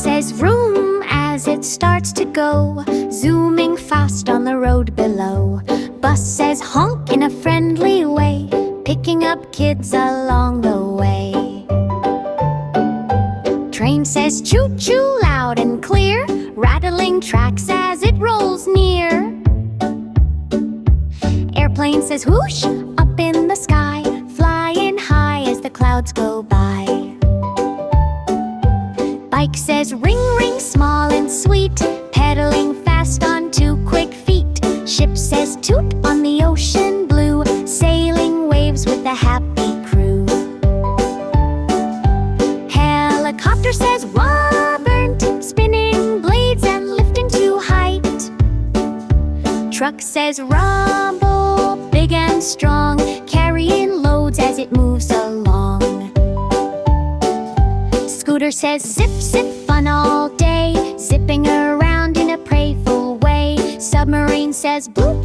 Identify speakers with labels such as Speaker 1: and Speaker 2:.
Speaker 1: says vroom as it starts to go, zooming fast on the road below. Bus says honk in a friendly way, picking up kids along the way. Train says choo-choo loud and clear, rattling tracks as it rolls near. Airplane says whoosh up in the sky, flying high as the clouds go by. Bike says ring ring small and sweet, pedaling fast on two quick feet. Ship says toot on the ocean blue, sailing waves with a happy crew. Helicopter says wah burnt, spinning blades and lifting to height. Truck says rumble, big and strong, carrying loads as it moves along. Scooter says zip zip, fun all day, zipping around in a playful way. Submarine says boop